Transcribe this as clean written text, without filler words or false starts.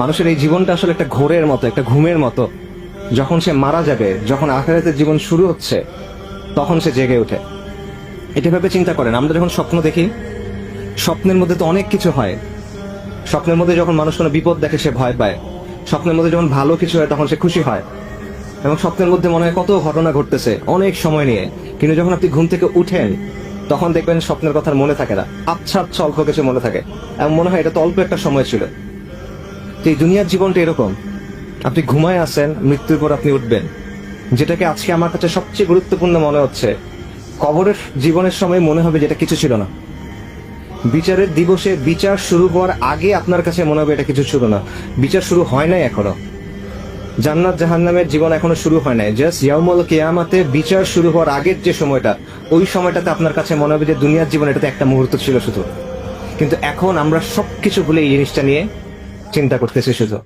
মানুষের এই জীবনটা আসলে একটা ঘোরের মতো, একটা ঘুমের মতো। যখন সে মারা যাবে, যখন আখিরাতের জীবন শুরু হচ্ছে, তখন সে জেগে ওঠে। এটা ভেবে চিন্তা করেন, আমরা যখন স্বপ্ন দেখি, স্বপ্নের মধ্যে তো অনেক কিছু হয়। স্বপ্নের মধ্যে যখন মানুষ কোনো বিপদ দেখে সে ভয় পায়, স্বপ্নের মধ্যে যখন ভালো কিছু হয় তখন সে খুশি হয়, এবং স্বপ্নের মধ্যে মনে হয় কত ঘটনা ঘটতেছে অনেক সময় নিয়ে। কিন্তু যখন আপনি ঘুম থেকে উঠেন, তখন দেখবেন স্বপ্নের কথা আর মনে থাকে না, আচ্ছা আচ্ছা অল্প কিছু মনে থাকে, এবং মনে হয় এটা তো অল্প একটা সময় ছিল। তো এই দুনিয়ার জীবনটা এরকম, আপনি ঘুমায় আছেন, মৃত্যুর পর আপনি উঠবেন। যেটাকে আজকে আমার কাছে সবচেয়ে গুরুত্বপূর্ণ মনে হচ্ছে, কবরের জীবনের সময় মনে হবে যেটা কিছু ছিল না। বিচারের দিবসে বিচার শুরু হওয়ার আগে আপনার কাছে মনে হবে এটা কিছু ছিল না। বিচার শুরু হয় নাই এখনো, জান্নাত জাহান্নামের জীবন এখনো শুরু হয় নাই। জাস্ট ইয়াউমুল কিয়ামাতে বিচার শুরু হওয়ার আগের যে সময়টা, ওই সময়টাতে আপনার কাছে মনে হবে যে দুনিয়ার জীবন এটাতে একটা মুহূর্ত ছিল শুধু। কিন্তু এখন আমরা সবকিছু ভুলে এই জিনিসটা নিয়ে চিন্তা করতেছি শুধু।